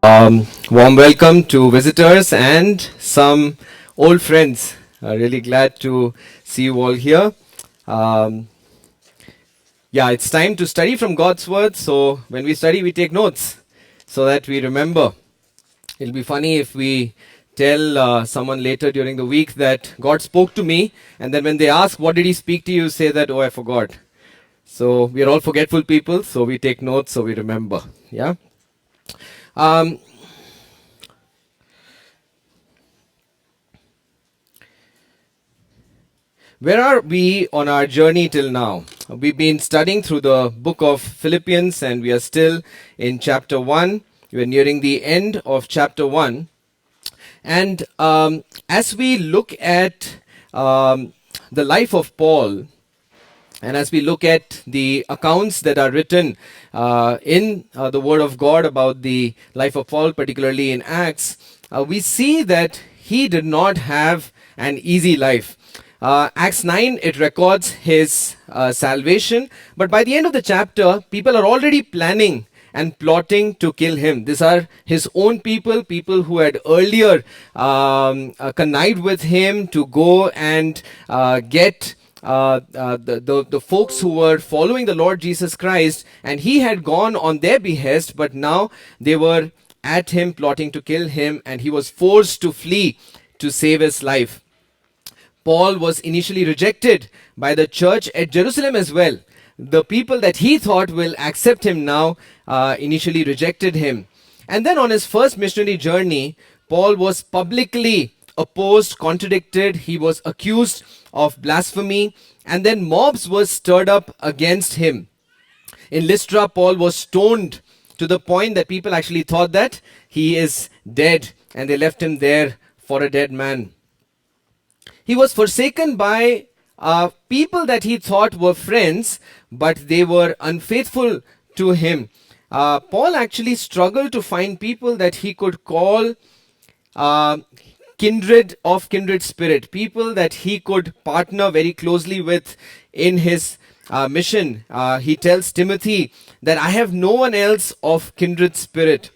Warm welcome to visitors and some old friends. Really glad to see you all here. Um, yeah, it's time to study from God's Word. So when we study, we take notes so that we remember. It'll be funny if we tell someone later during the week that God spoke to me, and then when they ask, "What did He speak to you?" say that, "Oh, I forgot." So we are all forgetful people, so we take notes so we remember. Yeah. Um, Where are we on our journey till now? We've been studying through the book of Philippians and we are still in chapter 1. We're nearing the end of chapter 1. And as we look at the life of Paul, and as we look at the accounts that are written in the Word of God about the life of Paul, particularly in Acts, we see that he did not have an easy life. Acts 9, it records his salvation, but by the end of the chapter, people are already planning and plotting to kill him. These are his own people, people who had earlier connived with him to go and get the folks who were following the Lord Jesus Christ, and he had gone on their behest, but now they were at him plotting to kill him, and he was forced to flee to save his life. Paul was initially rejected by the church at Jerusalem as well. The people that he thought will accept him now initially rejected him. And then on his first missionary journey, Paul was publicly opposed, contradicted. He was accused of blasphemy, and then mobs were stirred up against him. In Lystra, Paul was stoned to the point that people actually thought that he is dead, and they left him there for a dead man. He was forsaken by people that he thought were friends, but they were unfaithful to him. Paul actually struggled to find people that he could call uh, kindred spirit, people that he could partner very closely with in his mission. He tells Timothy that I have no one else of kindred spirit.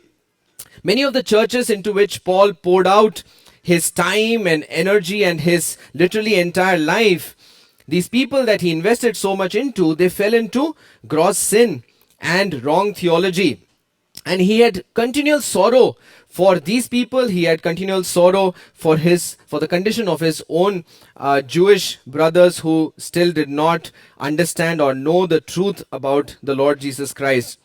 Many of the churches into which Paul poured out his time and energy and his literally entire life, these people that he invested so much into, they fell into gross sin and wrong theology. And he had continual sorrow for these people. He had continual sorrow for the condition of his own Jewish brothers who still did not understand or know the truth about the Lord Jesus Christ.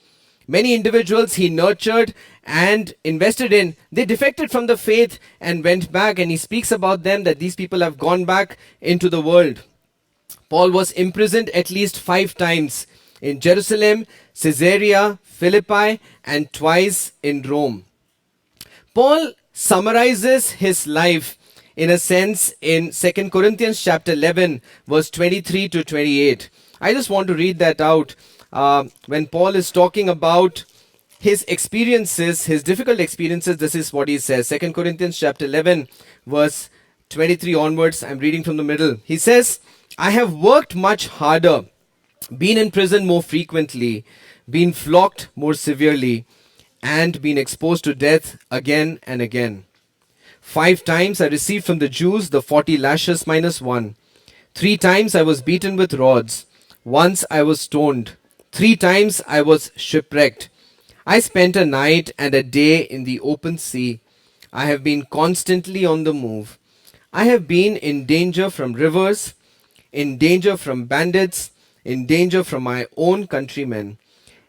Many individuals he nurtured and invested in, they defected from the faith and went back, and he speaks about them that these people have gone back into the world. Paul was imprisoned at least 5 times in Jerusalem, Caesarea, Philippi, and twice in Rome. Paul summarizes his life in a sense in 2 Corinthians chapter 11, verse 23 to 28. I just want to read that out. When Paul is talking about his experiences, his difficult experiences, this is what he says. 2 Corinthians chapter 11, verse 23 onwards. I'm reading from the middle. He says, I have worked much harder, been in prison more frequently, been flogged more severely, and been exposed to death again and again. 5 times I received from the Jews the 40 lashes minus 1. 3 times I was beaten with rods. Once I was stoned. 3 times I was shipwrecked. I spent a night and a day in the open sea. I have been constantly on the move. I have been in danger from rivers, in danger from bandits, in danger from my own countrymen,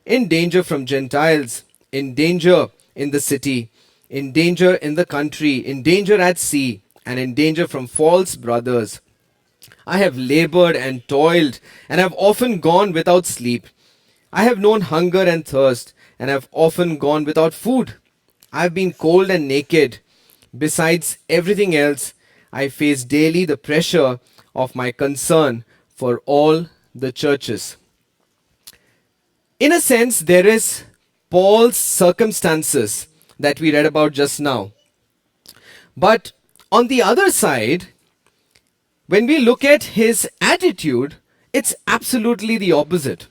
in danger from Gentiles, in danger in the city, in danger in the country, in danger at sea, and in danger from false brothers. I have labored and toiled, and have often gone without sleep. I have known hunger and thirst, and have often gone without food. I have been cold and naked. Besides everything else, I face daily the pressure of my concern for all the churches. In a sense, there is Paul's circumstances that we read about just now. But on the other side, when we look at his attitude, it's absolutely the opposite.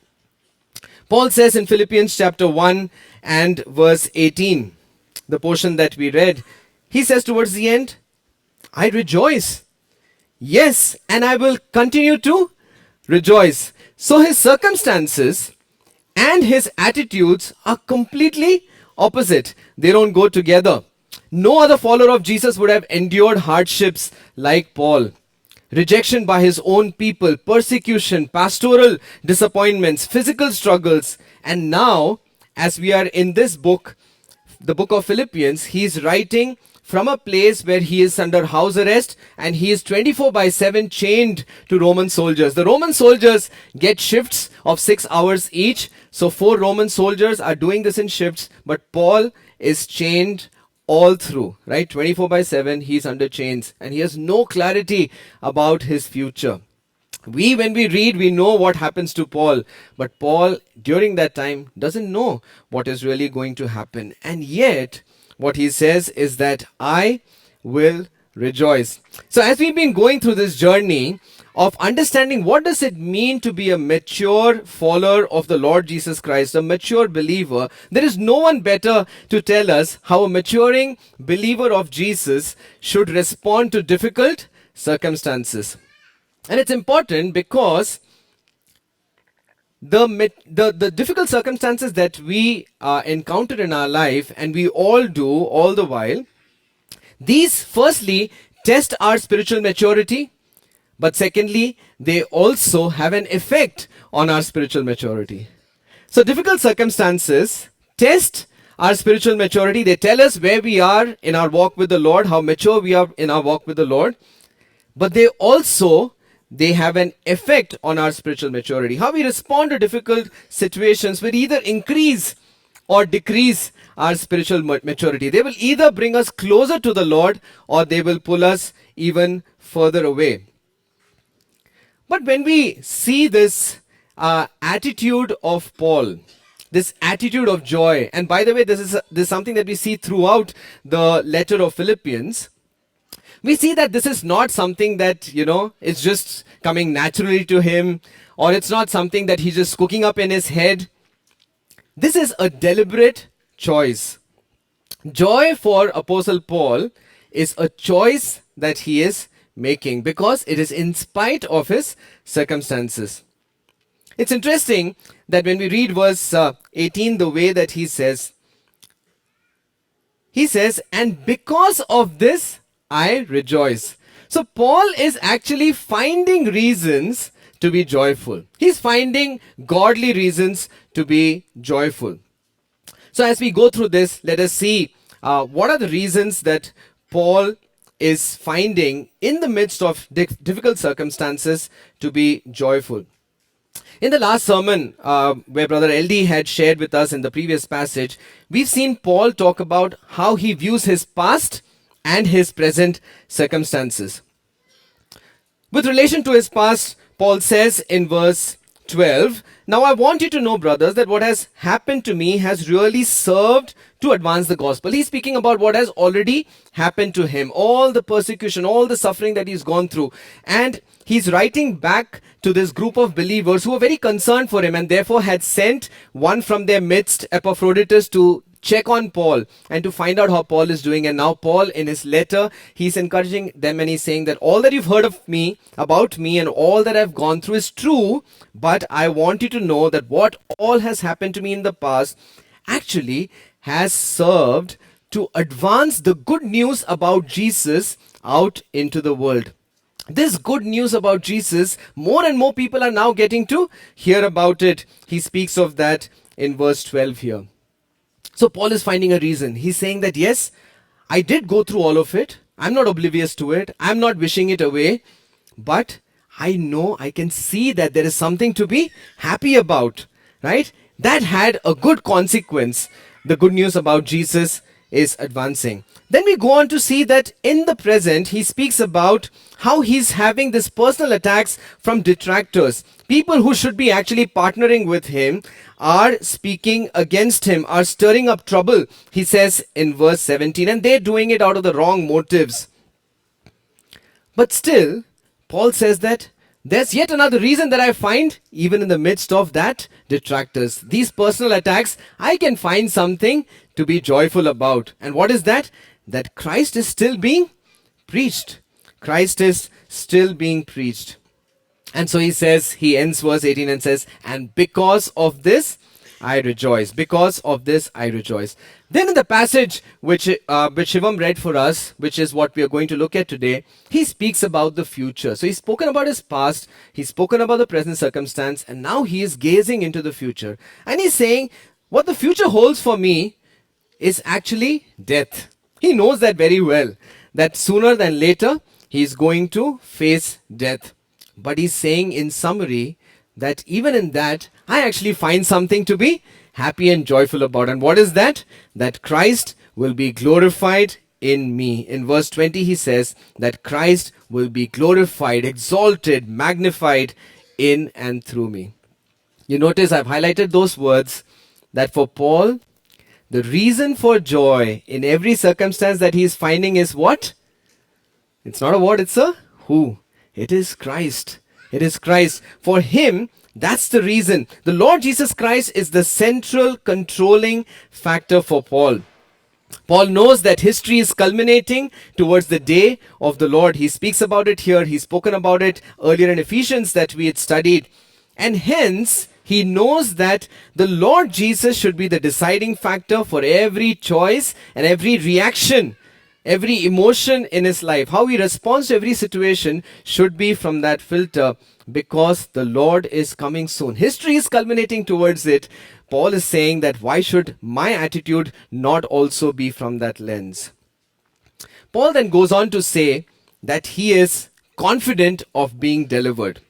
Paul says in Philippians chapter 1 and verse 18, the portion that we read, he says towards the end, I rejoice. Yes, and I will continue to rejoice. So his circumstances and his attitudes are completely opposite. They don't go together. No other follower of Jesus would have endured hardships like Paul. Rejection by his own people, persecution, pastoral disappointments, physical struggles. And now, as we are in this book, the book of Philippians, he is writing from a place where he is under house arrest and he is 24/7 chained to Roman soldiers. The Roman soldiers get shifts of 6 hours each. So 4 Roman soldiers are doing this in shifts, but Paul is chained all through, right? 24/7, he's under chains and he has no clarity about his future. When we read, we know what happens to Paul, but Paul during that time doesn't know what is really going to happen. And yet, what he says is that I will rejoice. So as we've been going through this journey of understanding what does it mean to be a mature follower of the Lord Jesus Christ, a mature believer, there is no one better to tell us how a maturing believer of Jesus should respond to difficult circumstances. And it's important because the difficult circumstances that we encounter in our life, and we all do all the while, these firstly test our spiritual maturity, but secondly, they also have an effect on our spiritual maturity. So difficult circumstances test our spiritual maturity. They tell us where we are in our walk with the Lord, how mature we are in our walk with the Lord, but they have an effect on our spiritual maturity. How we respond to difficult situations will either increase or decrease our spiritual maturity. They will either bring us closer to the Lord or they will pull us even further away. But when we see this attitude of Paul, this attitude of joy, and by the way, this is something that we see throughout the letter of Philippians, we see that this is not something that, is just coming naturally to him, or it's not something that he's just cooking up in his head. This is a deliberate choice. Joy for Apostle Paul is a choice that he is making because it is in spite of his circumstances. It's interesting that when we read verse 18, the way that he says, and because of this, I rejoice. So Paul is actually finding reasons to be joyful. He's finding godly reasons to be joyful. So as we go through this, let us see what are the reasons that Paul is finding in the midst of difficult circumstances to be joyful. In the last sermon, where Brother LD had shared with us in the previous passage, we've seen Paul talk about how he views his past and his present circumstances. With relation to his past, Paul says in verse 12, now I want you to know, brothers, that what has happened to me has really served to advance the gospel. He's speaking about what has already happened to him, all the persecution, all the suffering that he's gone through. And he's writing back to this group of believers who were very concerned for him and therefore had sent one from their midst, Epaphroditus, to check on Paul and to find out how Paul is doing. And now Paul, in his letter, he's encouraging them and he's saying that all that you've heard of me, about me, and all that I've gone through is true, but I want you to know that what all has happened to me in the past actually has served to advance the good news about Jesus out into the world. This good news about Jesus, more and more people are now getting to hear about it. He speaks of that in verse 12 here. So Paul is finding a reason. He's saying that yes, I did go through all of it. I'm not oblivious to it. I'm not wishing it away. But I know, I can see that there is something to be happy about, right? That had a good consequence. The good news about Jesus is advancing. Then we go on to see that in the present, he speaks about how he's having this personal attacks from detractors. People who should be actually partnering with him are speaking against him, are stirring up trouble, he says in verse 17, and they're doing it out of the wrong motives. But still, Paul says that there's yet another reason that I find, even in the midst of that detractors, these personal attacks, I can find something to be joyful about. And what is that? That Christ is still being preached. Christ is still being preached. And so he says, he ends verse 18 and says, and because of this, I rejoice. Because of this, I rejoice. Then in the passage which Shivam read for us, which is what we are going to look at today, he speaks about the future. So he's spoken about his past, he's spoken about the present circumstance, and now he is gazing into the future. And he's saying, what the future holds for me is actually death. He knows that very well, that sooner than later, he's going to face death. But he's saying in summary, that even in that, I actually find something to be happy and joyful about. And what is that? That Christ will be glorified in me. In verse 20, he says that Christ will be glorified, exalted, magnified in and through me. You notice I've highlighted those words, that for Paul, the reason for joy in every circumstance that he is finding is what? It's not a what, it's a who. It is Christ. It is Christ. For him, that's the reason. The Lord Jesus Christ is the central controlling factor for Paul. Paul knows that history is culminating towards the day of the Lord. He speaks about it here. He's spoken about it earlier in Ephesians that we had studied. And hence, he knows that the Lord Jesus should be the deciding factor for every choice and every reaction, every emotion in his life. How he responds to every situation should be from that filter, because the Lord is coming soon. History is culminating towards it. Paul is saying that why should my attitude not also be from that lens? Paul then goes on to say that he is confident of being delivered.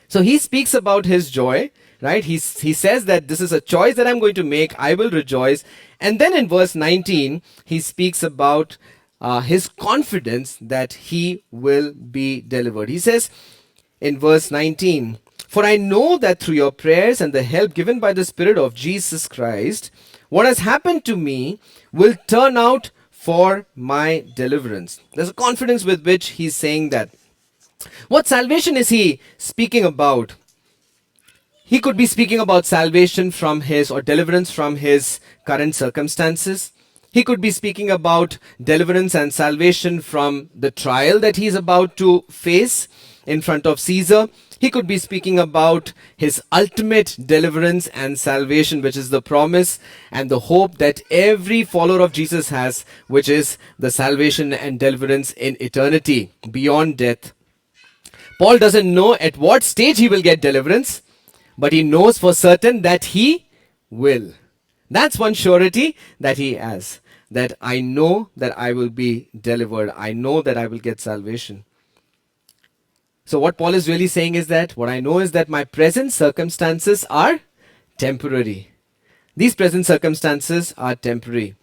So he speaks about his joy, right? He says that this is a choice that I'm going to make. I will rejoice. And then in verse 19, he speaks about his confidence that he will be delivered. He says in verse 19, for I know that through your prayers and the help given by the Spirit of Jesus Christ, what has happened to me will turn out for my deliverance. There's a confidence with which he's saying that. What salvation is he speaking about? He could be speaking about salvation from his, or deliverance from his current circumstances. He could be speaking about deliverance and salvation from the trial that he's about to face in front of Caesar. He could be speaking about his ultimate deliverance and salvation, which is the promise and the hope that every follower of Jesus has, which is the salvation and deliverance in eternity, beyond death. Paul doesn't know at what stage he will get deliverance, but he knows for certain that he will. That's one surety that he has, that I know that I will be delivered. I know that I will get salvation. So what Paul is really saying is that what I know is that my present circumstances are temporary. These present circumstances are temporary.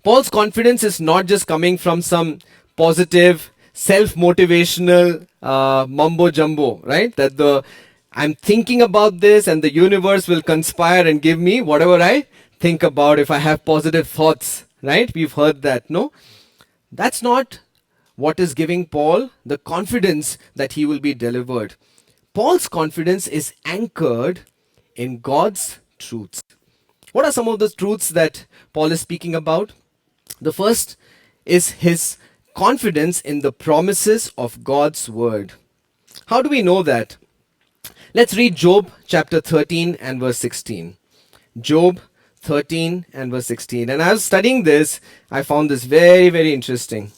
Paul's confidence is not just coming from some positive, self-motivational mumbo jumbo, right? That I'm thinking about this and the universe will conspire and give me whatever I think about if I have positive thoughts, right? We've heard that. No, that's not what is giving Paul the confidence that he will be delivered. Paul's confidence is anchored in God's truths. What are some of the truths that Paul is speaking about? The first is his confidence in the promises of God's word. How do we know that? Let's read Job chapter 13 and verse 16. Job 13 and verse 16. And as I was studying this, I found this very, very interesting.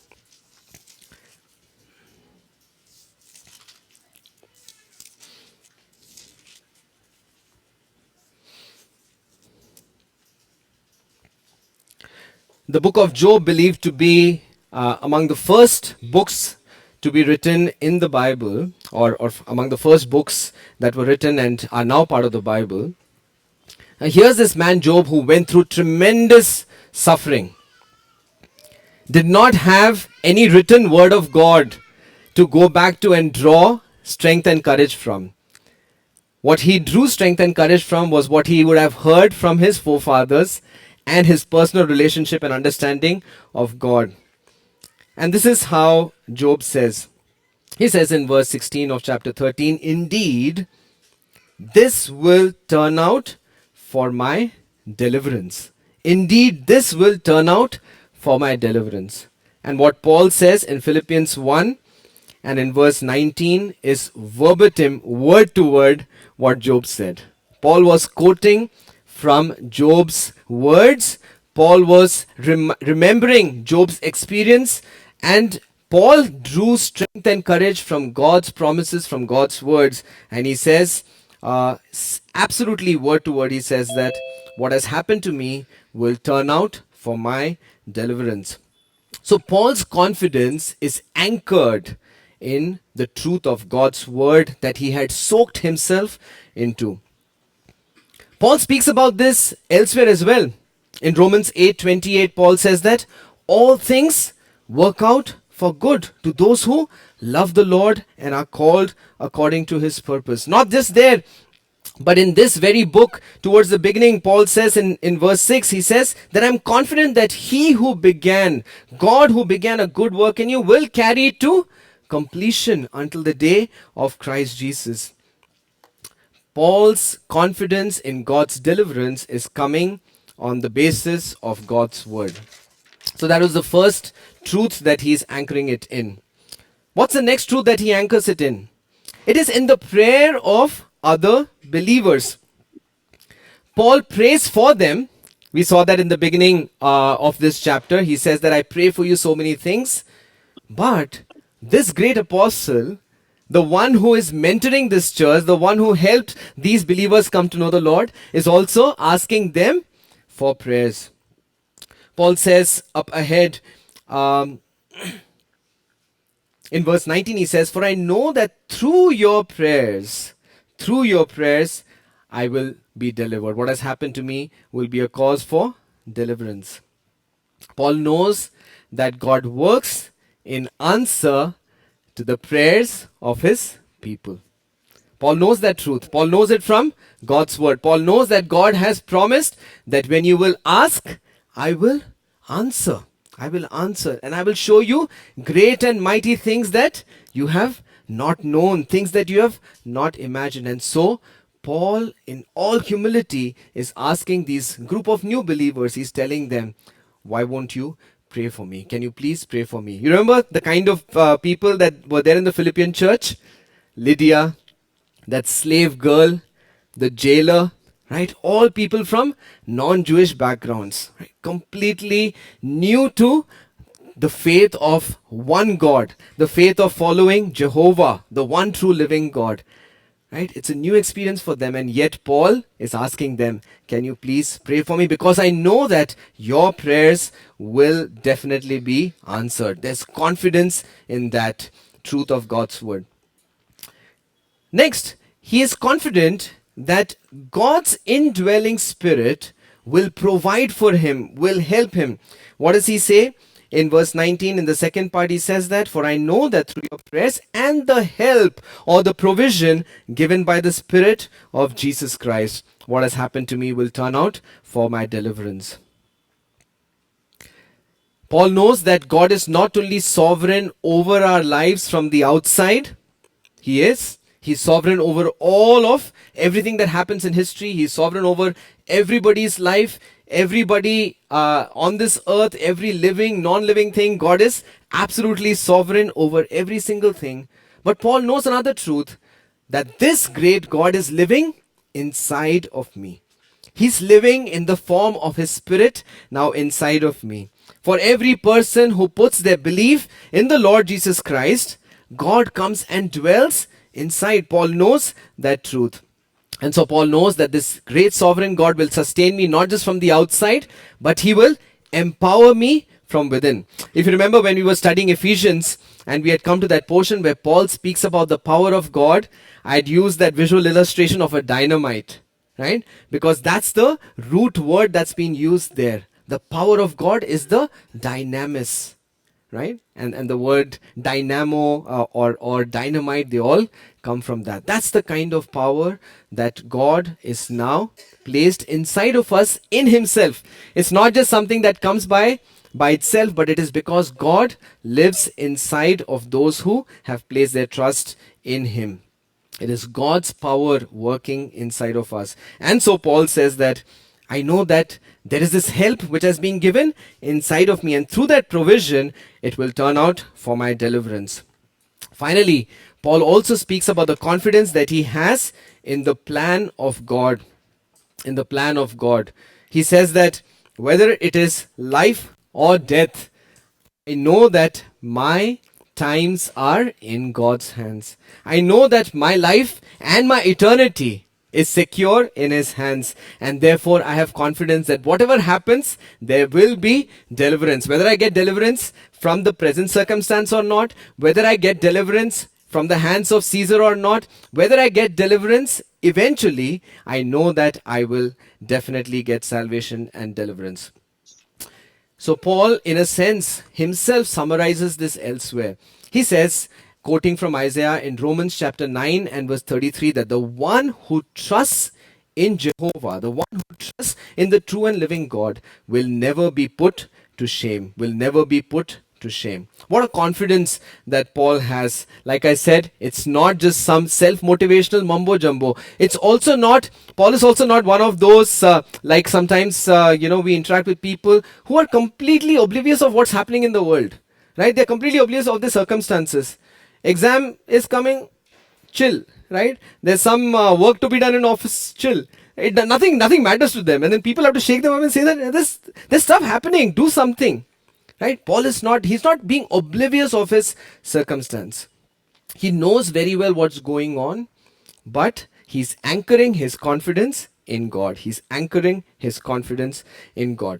The book of Job, believed to be among the first books to be written in the Bible, or among the first books that were written and are now part of the Bible. And here's this man Job who went through tremendous suffering, did not have any written word of God to go back to and draw strength and courage from. What he drew strength and courage from was what he would have heard from his forefathers and his personal relationship and understanding of God. And this is how Job says, He says in verse 16 of chapter 13, indeed, this will turn out for my deliverance. Indeed, this will turn out for my deliverance. And what Paul says in Philippians 1 and in verse 19 is verbatim, word to word, what Job said. Paul was quoting from Job's words. Paul was remembering Job's experience, and Paul drew strength and courage from God's promises, from God's words. And he says, absolutely word to word, he says that what has happened to me will turn out for my deliverance. So Paul's confidence is anchored in the truth of God's word that he had soaked himself into. Paul speaks about this elsewhere as well. In Romans 8:28, Paul says that all things work out for good to those who love the Lord and are called according to his purpose. Not just there, but in this very book, towards the beginning, Paul says in verse 6, he says that I'm confident that he who began, God who began a good work in you, will carry it to completion until the day of Christ Jesus. Paul's confidence in God's deliverance is coming on the basis of God's word. So that was the first truth that he's anchoring it in. What's the next truth that he anchors it in? It is in the prayer of other believers. Paul prays for them. We saw that in the beginning of this chapter. He says that I pray for you so many things. But this great apostle, the one who is mentoring this church, the one who helped these believers come to know the Lord, is also asking them for prayers. Paul says up ahead, in verse 19, he says, for I know that through your prayers, I will be delivered. What has happened to me will be a cause for deliverance. Paul knows that God works in answer to the prayers of his people. Paul knows that truth. Paul knows it from God's word. Paul knows that God has promised that when you will ask, I will answer. I will answer, and I will show you great and mighty things that you have not known, things that you have not imagined. And so Paul, in all humility, is asking these group of new believers, he's telling them, why won't you pray for me? Can you please pray for me? You remember the kind of people that were there in the Philippian church? Lydia, that slave girl, the jailer, right? All people from non-Jewish backgrounds, right? Completely new to the faith of one God, the faith of following Jehovah, the one true living God, right? It's a new experience for them, and yet Paul is asking them, can you please pray for me? Because I know that your prayers will definitely be answered. There's confidence in that truth of God's word. Next, he is confident that God's indwelling spirit will provide for him, will help him. What does he say? In verse 19, in the second part, he says that, for I know that through your prayers and the help or the provision given by the Spirit of Jesus Christ, what has happened to me will turn out for my deliverance. Paul knows that God is not only sovereign over our lives from the outside, He's sovereign over all of everything that happens in history. He's sovereign over everybody's life, everybody on this earth, every living, non-living thing. God is absolutely sovereign over every single thing. But Paul knows another truth, that this great God is living inside of me. He's living in the form of his Spirit now inside of me. For every person who puts their belief in the Lord Jesus Christ, God comes and dwells inside. Paul knows that truth. And so Paul knows that this great sovereign God will sustain me not just from the outside, but he will empower me from within. If you remember when we were studying Ephesians and we had come to that portion where Paul speaks about the power of God, I had used that visual illustration of a dynamite, right? Because that's the root word that's been used there. The power of God is the dynamis, right? And the word dynamo or dynamite, they all come from that. That's the kind of power that God is now placed inside of us in himself. It's not just something that comes by by itself, but it is because God lives inside of those who have placed their trust in Him. It is God's power working inside of us. And so Paul says that I know that there is this help which has been given inside of me, and through that provision, it will turn out for my deliverance. Finally, Paul also speaks about the confidence that he has in the plan of God. In the plan of God. He says that whether it is life or death, I know that my times are in God's hands. I know that my life and my eternity is secure in His hands, and therefore I have confidence that whatever happens, there will be deliverance. Whether I get deliverance from the present circumstance or not, whether I get deliverance from the hands of Caesar or not, whether I get deliverance eventually, I know that I will definitely get salvation and deliverance. So Paul, in a sense, himself summarizes this elsewhere. He says, quoting from Isaiah in Romans chapter 9 and verse 33, that the one who trusts in Jehovah, the one who trusts in the true and living God, will never be put to shame, will never be put to shame. What a confidence that Paul has. Like I said, it's not just some self-motivational mumbo jumbo. It's also not, Paul is also not one of those, like sometimes, we interact with people who are completely oblivious of what's happening in the world, right? They're completely oblivious of the circumstances. Exam is coming, chill, right? There's some work to be done in office, chill. Nothing matters to them. And then people have to shake them up and say that there's stuff happening, do something. Right? Paul is not, he's not being oblivious of his circumstance. He knows very well what's going on, but he's anchoring his confidence in God. He's anchoring his confidence in God.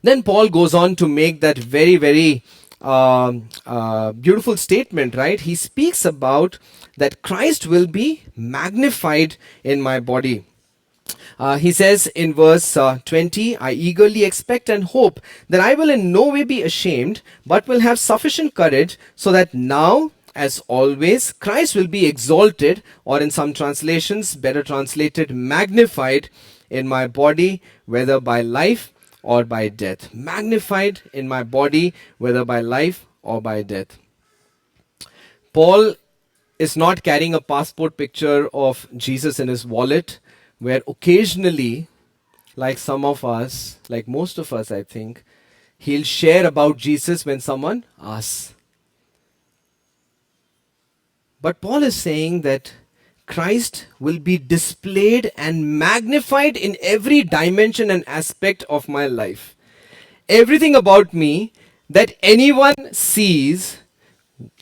Then Paul goes on to make that very, very beautiful statement, right? He speaks about that Christ will be magnified in my body. He says in verse 20, I eagerly expect and hope that I will in no way be ashamed, but will have sufficient courage, so that now, as always, Christ will be exalted, or in some translations, better translated, magnified in my body, whether by life or by death. Magnified in my body, whether by life or by death. Paul is not carrying a passport picture of Jesus in his wallet, where occasionally, like some of us, like most of us, I think, he'll share about Jesus when someone asks. But Paul is saying that Christ will be displayed and magnified in every dimension and aspect of my life. Everything about me that anyone sees,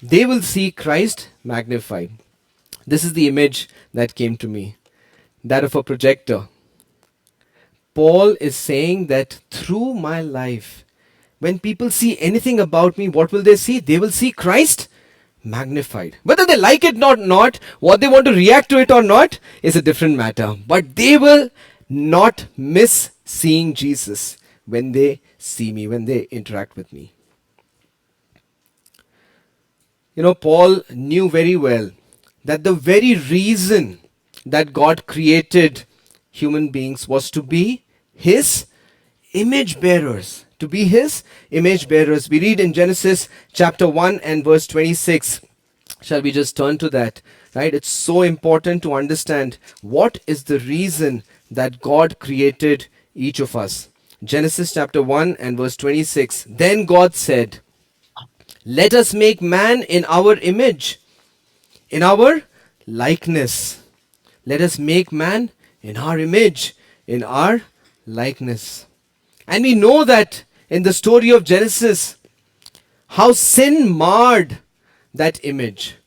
they will see Christ magnified. This is the image that came to me. That of a projector. Paul is saying that through my life, when people see anything about me, what will they see? They will see Christ magnified. Whether they like it or not, what they want to react to it or not, is a different matter. But they will not miss seeing Jesus when they see me, when they interact with me. Paul knew very well that the very reason that God created human beings was to be His image bearers. To be His image bearers. We read in Genesis chapter 1 and verse 26. Shall we just turn to that? Right? It's so important to understand what is the reason that God created each of us. Genesis chapter 1 and verse 26. Then God said, let us make man in our image, in our likeness. Let us make man in our image, in our likeness. And we know that in the story of Genesis, how sin marred that image.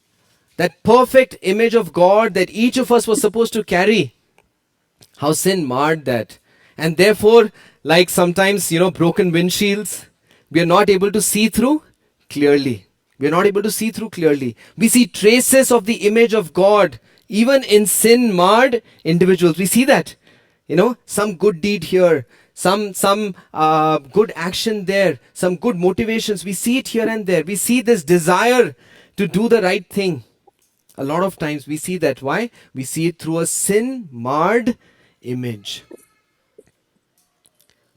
That perfect image of God that each of us was supposed to carry. How sin marred that. And therefore, like sometimes, broken windshields, we are not able to see through clearly. We are not able to see through clearly. We see traces of the image of God even in sin-marred individuals. We see that, some good deed here, some good action there, some good motivations. We see it here and there. We see this desire to do the right thing. A lot of times we see that. Why? We see it through a sin-marred image.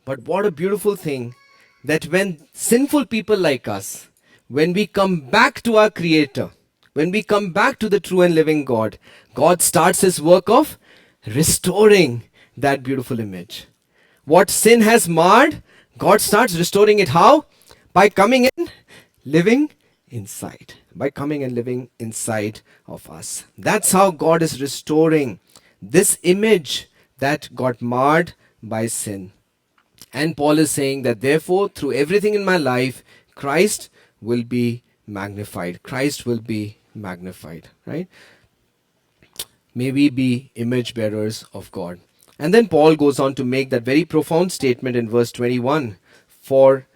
But what a beautiful thing that when sinful people like us, when we come back to our Creator, when we come back to the true and living God, God starts His work of restoring that beautiful image. What sin has marred, God starts restoring it. How? By coming in, living inside. By coming and living inside of us. That's how God is restoring this image that got marred by sin. And Paul is saying that therefore, through everything in my life, Christ will be magnified. Christ will be magnified, right? May we be image bearers of God. And then Paul goes on to make that very profound statement in verse 21. For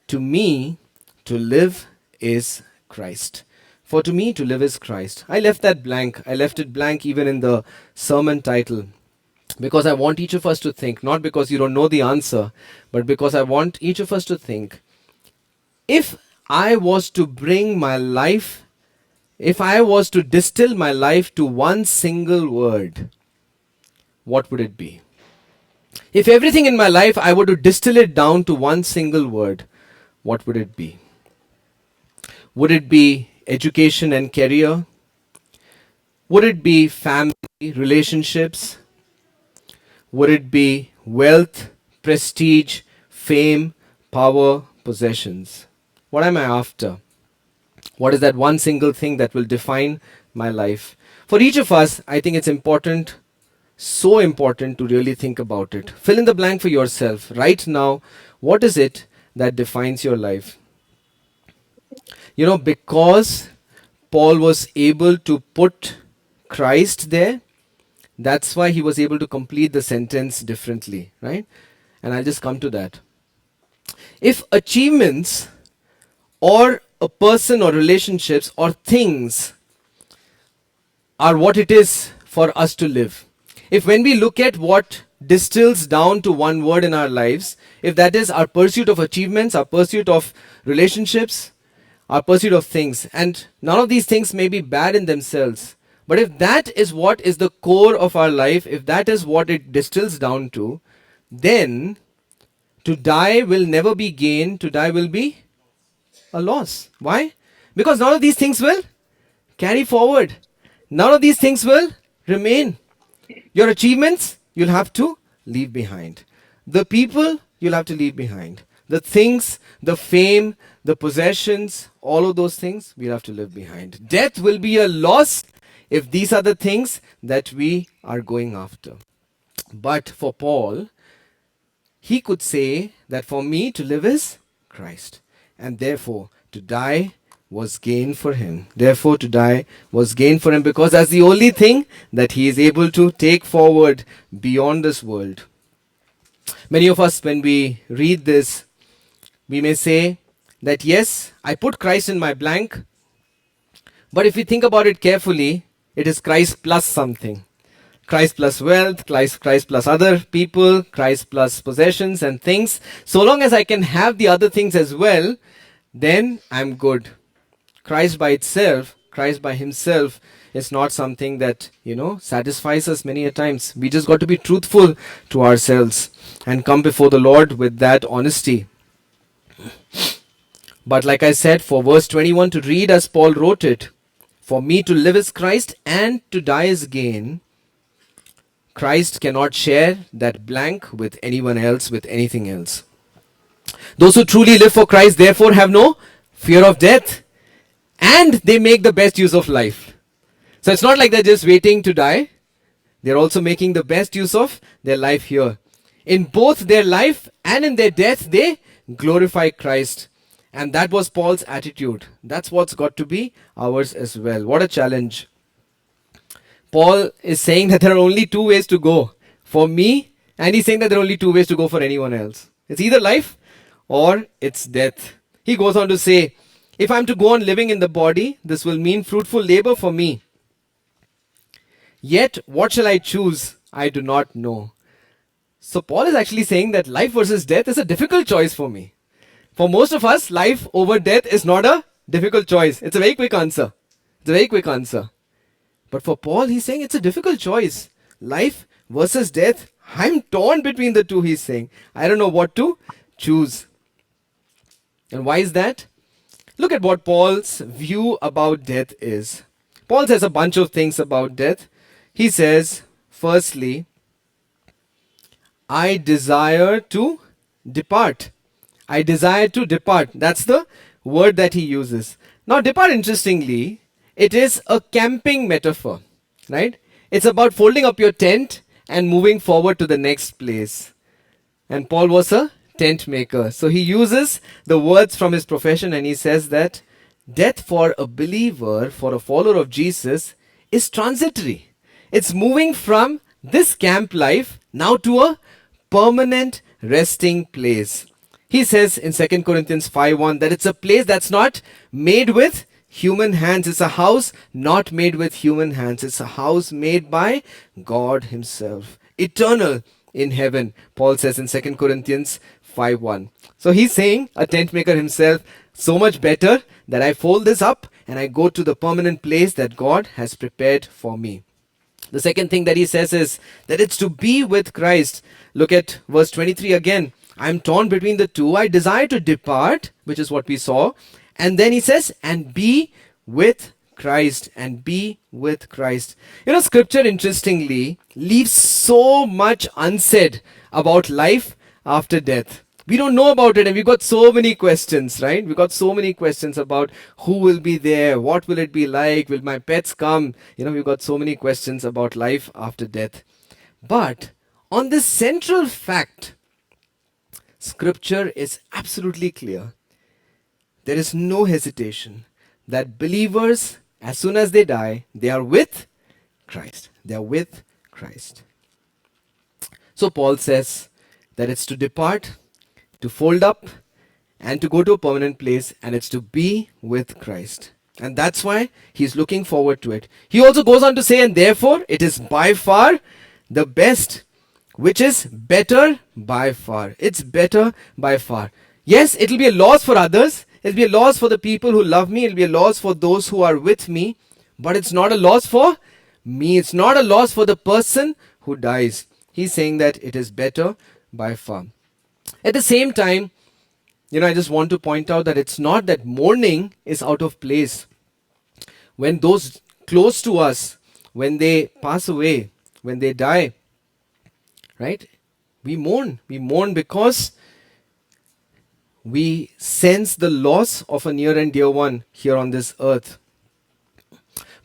to me to live is Christ. For to me to live is Christ. I left that blank. I left it blank even in the sermon title, because I want each of us to think, not because you don't know the answer, but because I want each of us to think, if I was to bring my life, if I was to distill my life to one single word, what would it be? If everything in my life I were to distill it down to one single word, what would it be? Would it be education and career? Would it be family, relationships? Would it be wealth, prestige, fame, power, possessions? What am I after? What is that one single thing that will define my life? For each of us, I think it's important, so important to really think about it. Fill in the blank for yourself. Right now, what is it that defines your life? You know, because Paul was able to put Christ there, that's why he was able to complete the sentence differently, right? And I'll just come to that. If achievements or a person or relationships or things are what it is for us to live, if when we look at what distills down to one word in our lives, if that is our pursuit of achievements, our pursuit of relationships, our pursuit of things, and none of these things may be bad in themselves, but if that is what is the core of our life, if that is what it distills down to, then to die will never be gain, to die will be a loss. Why? Because none of these things will carry forward. None of these things will remain. Your achievements, you'll have to leave behind. The people, you'll have to leave behind. The things, the fame, the possessions, all of those things, we'll have to leave behind. Death will be a loss if these are the things that we are going after. But for Paul, he could say that for me to live is Christ. And therefore, to die was gain for him. Therefore, to die was gain for him, because that's the only thing that he is able to take forward beyond this world. Many of us, when we read this, we may say that yes, I put Christ in my blank, but if we think about it carefully, it is Christ plus something. Christ plus wealth, Christ plus other people, Christ plus possessions and things. So long as I can have the other things as well, then I'm good. Christ by itself, Christ by himself is not something that, satisfies us many a times. We just got to be truthful to ourselves and come before the Lord with that honesty. But like I said, for verse 21 to read as Paul wrote it, for me to live is Christ and to die is gain. Christ cannot share that blank with anyone else, with anything else. Those who truly live for Christ therefore have no fear of death, and they make the best use of life. So it's not like they're just waiting to die. They're also making the best use of their life here. In both their life and in their death, they glorify Christ. And that was Paul's attitude. That's what's got to be ours as well. What a challenge. Paul is saying that there are only two ways to go for me, and he's saying that there are only two ways to go for anyone else. It's either life or it's death. He goes on to say, if I'm to go on living in the body, this will mean fruitful labor for me. Yet, what shall I choose? I do not know. So Paul is actually saying that life versus death is a difficult choice for me. For most of us, life over death is not a difficult choice. It's a very quick answer. It's a very quick answer. But for Paul, he's saying it's a difficult choice. Life versus death. I'm torn between the two, he's saying. I don't know what to choose. And why is that? Look at what Paul's view about death is. Paul says a bunch of things about death. He says, firstly, I desire to depart. I desire to depart. That's the word that he uses. Now, depart, interestingly, it is a camping metaphor, right? It's about folding up your tent and moving forward to the next place. And Paul was a tent maker. So he uses the words from his profession and he says that death for a believer, for a follower of Jesus, is transitory. It's moving from this camp life now to a permanent resting place. He says in 2 Corinthians 5:1 that it's a place that's not made with human hands. It's a house not made with human hands. It's a house made by God himself. Eternal in heaven, Paul says in 2 Corinthians 5:1. So he's saying, a tent maker himself, so much better that I fold this up and I go to the permanent place that God has prepared for me. The second thing that he says is that it's to be with Christ. Look at verse 23 again. I'm torn between the two. I desire to depart, which is what we saw. And then he says, and be with Christ, and be with Christ. You know, scripture, interestingly, leaves so much unsaid about life after death. We don't know about it, and we've got so many questions, right? We've got so many questions about who will be there, what will it be like, will my pets come? You know, we've got so many questions about life after death. But on this central fact, scripture is absolutely clear. There is no hesitation that believers, as soon as they die, they are with Christ. They are with Christ. So Paul says that it's to depart, to fold up, and to go to a permanent place, and it's to be with Christ. And that's why he's looking forward to it. He also goes on to say, and therefore it is by far the best, which is better by far. It's better by far. Yes, it'll be a loss for others. It'll be a loss for the people who love me. It'll be a loss for those who are with me. But it's not a loss for me. It's not a loss for the person who dies. He's saying that it is better by far. At the same time, I just want to point out that it's not that mourning is out of place. When those close to us, when they pass away, when they die, right? We mourn. We mourn because we sense the loss of a near and dear one here on this earth.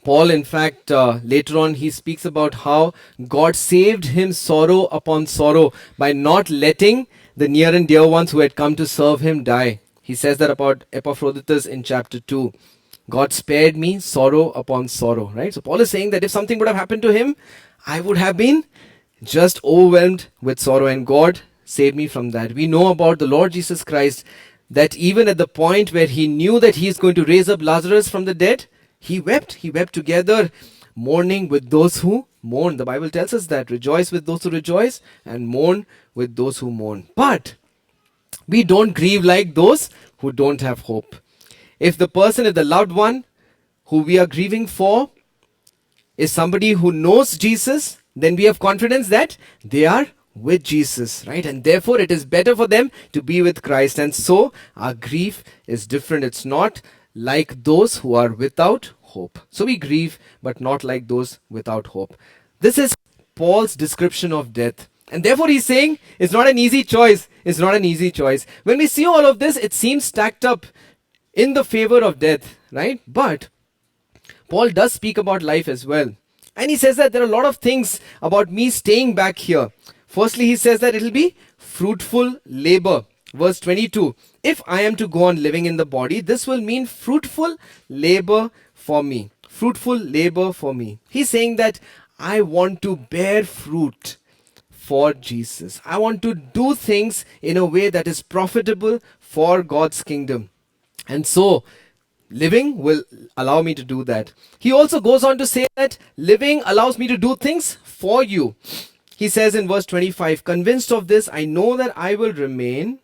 Paul, in fact, later on, he speaks about how God saved him sorrow upon sorrow by not letting the near and dear ones who had come to serve him die. He says that about Epaphroditus in chapter 2. God spared me sorrow upon sorrow, right? So Paul is saying that if something would have happened to him, I would have been just overwhelmed with sorrow, and God saved me from that. We know about the Lord Jesus Christ that even at the point where he knew that he is going to raise up Lazarus from the dead, he wept. He wept together, mourning with those who mourn. The Bible tells us that. Rejoice with those who rejoice and mourn with those who mourn. But we don't grieve like those who don't have hope. If the loved one who we are grieving for is somebody who knows Jesus, then we have confidence that they are with Jesus, right? And therefore it is better for them to be with Christ. And so our grief is different. It's not like those who are without hope. So we grieve, but not like those without hope. This is Paul's description of death. And therefore he's saying it's not an easy choice. It's not an easy choice. When we see all of this, it seems stacked up in the favor of death, right? But Paul does speak about life as well. And he says that there are a lot of things about me staying back here. Firstly, he says that it'll be fruitful labor. Verse 22, if I am to go on living in the body, this will mean fruitful labor for me. Fruitful labor for me. He's saying that I want to bear fruit for Jesus. I want to do things in a way that is profitable for God's kingdom. And so, living will allow me to do that. He also goes on to say that living allows me to do things for you. He says in verse 25, convinced of this, I know that I will remain.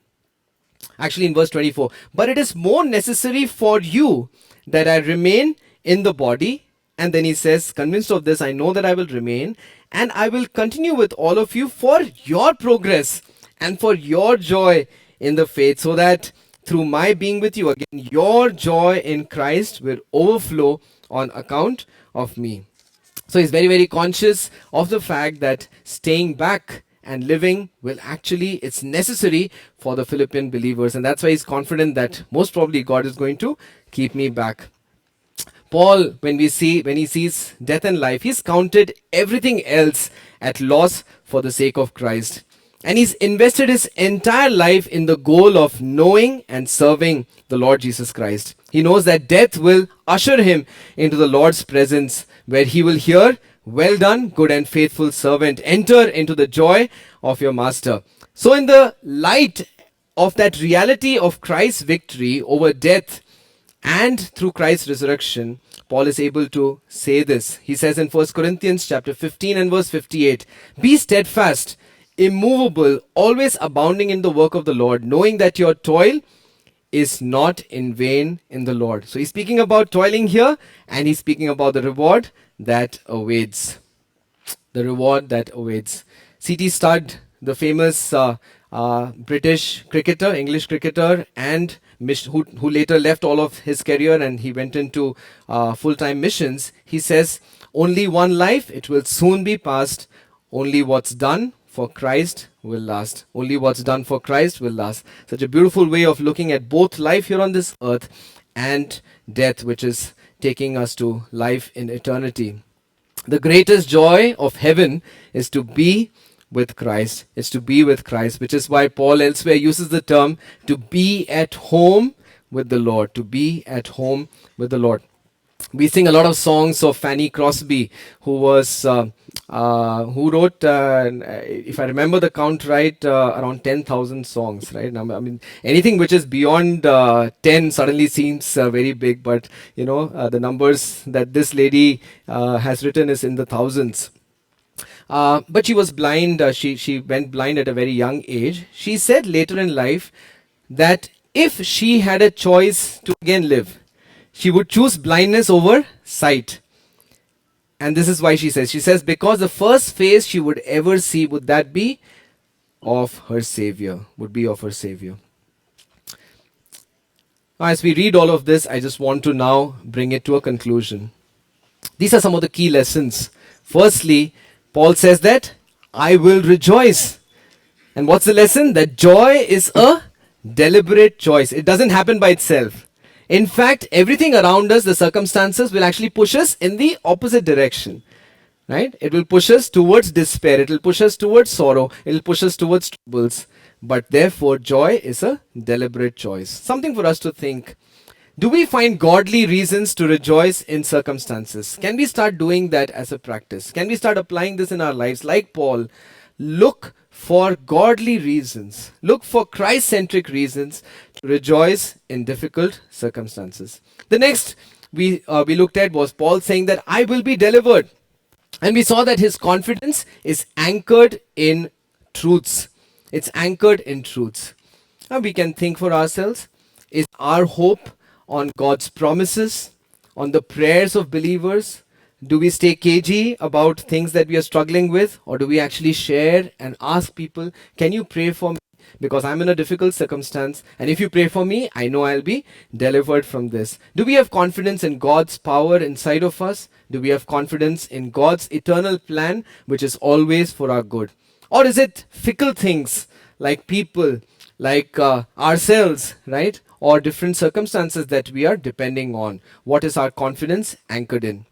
Actually in verse 24, but it is more necessary for you that I remain in the body. And then he says, convinced of this, I know that I will remain and I will continue with all of you for your progress and for your joy in the faith, so that through my being with you. Again, your joy in Christ will overflow on account of me. So he's very, very conscious of the fact that staying back and living will actually, it's necessary for the Philippian believers. And that's why he's confident that most probably God is going to keep me back. Paul, when he sees death and life, he's counted everything else at loss for the sake of Christ. And he's invested his entire life in the goal of knowing and serving the Lord Jesus Christ. He knows that death will usher him into the Lord's presence, where he will hear, "Well done, good and faithful servant. Enter into the joy of your master." So in the light of that reality of Christ's victory over death and through Christ's resurrection, Paul is able to say this. He says in 1 Corinthians chapter 15 and verse 58, "Be steadfast, immovable, always abounding in the work of the Lord, knowing that your toil is not in vain in the Lord." So he's speaking about toiling here, and he's speaking about the reward that awaits. The reward that awaits. C.T. Studd, the famous British cricketer, English cricketer, and who later left all of his career and he went into full-time missions, he says, "Only one life, it will soon be past. Only what's done for Christ will last." Only what's done for Christ will last. Such a beautiful way of looking at both life here on this earth and death, which is taking us to life in eternity. The greatest joy of heaven is to be with Christ. It's to be with Christ, which is why Paul elsewhere uses the term to be at home with the Lord. To be at home with the Lord. We sing a lot of songs of Fanny Crosby, who wrote, if I remember the count right, around 10,000 songs, right? I mean, anything which is beyond 10 suddenly seems very big, but the numbers that this lady has written is in the thousands. But she was blind. She went blind at a very young age. She said later in life that if she had a choice to again live, she would choose blindness over sight. And this is why she says, because the first face she would ever see would be of her Savior. Now, as we read all of this, I just want to now bring it to a conclusion. These are some of the key lessons. Firstly, Paul says that I will rejoice. And what's the lesson? That joy is a deliberate choice. It doesn't happen by itself. In fact, everything around us, the circumstances, will actually push us in the opposite direction. Right? It will push us towards despair. It will push us towards sorrow. It will push us towards troubles. But therefore, joy is a deliberate choice. Something for us to think. Do we find godly reasons to rejoice in circumstances? Can we start doing that as a practice? Can we start applying this in our lives? Like Paul, look for godly reasons. Look for Christ-centric reasons to rejoice in difficult circumstances. The next we looked at was Paul saying that I will be delivered. And we saw that his confidence is anchored in truths. It's anchored in truths. Now we can think for ourselves, is our hope on God's promises, on the prayers of believers? Do we stay cagey about things that we are struggling with? Or do we actually share and ask people, can you pray for me? Because I'm in a difficult circumstance. And if you pray for me, I know I'll be delivered from this. Do we have confidence in God's power inside of us? Do we have confidence in God's eternal plan, which is always for our good? Or is it fickle things like people, like ourselves, right? Or different circumstances that we are depending on? What is our confidence anchored in?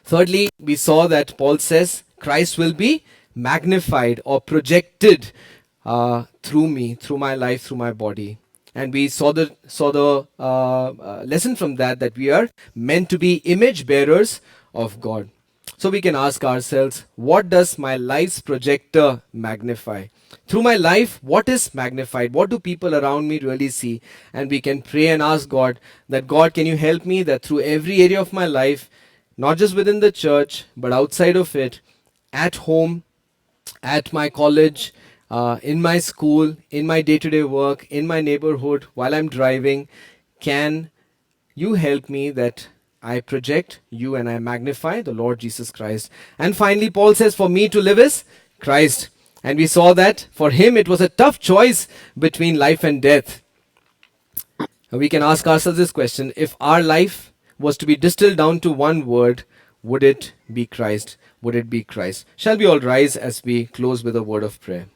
Thirdly, we saw that Paul says Christ will be magnified or projected through me, through my life, through my body. And we saw the lesson from that we are meant to be image bearers of God. So we can ask ourselves, what does my life's projector magnify? Through my life, what is magnified? What do people around me really see? And we can pray and ask God that, God, can you help me that through every area of my life, not just within the church, but outside of it, at home, at my college, in my school, in my day-to-day work, in my neighborhood, while I'm driving, can you help me that I project you and I magnify the Lord Jesus Christ? And finally, Paul says, for me to live is Christ. And we saw that for him it was a tough choice between life and death. We can ask ourselves this question: if our life was to be distilled down to one word, would it be Christ? Would it be Christ? Shall we all rise as we close with a word of prayer?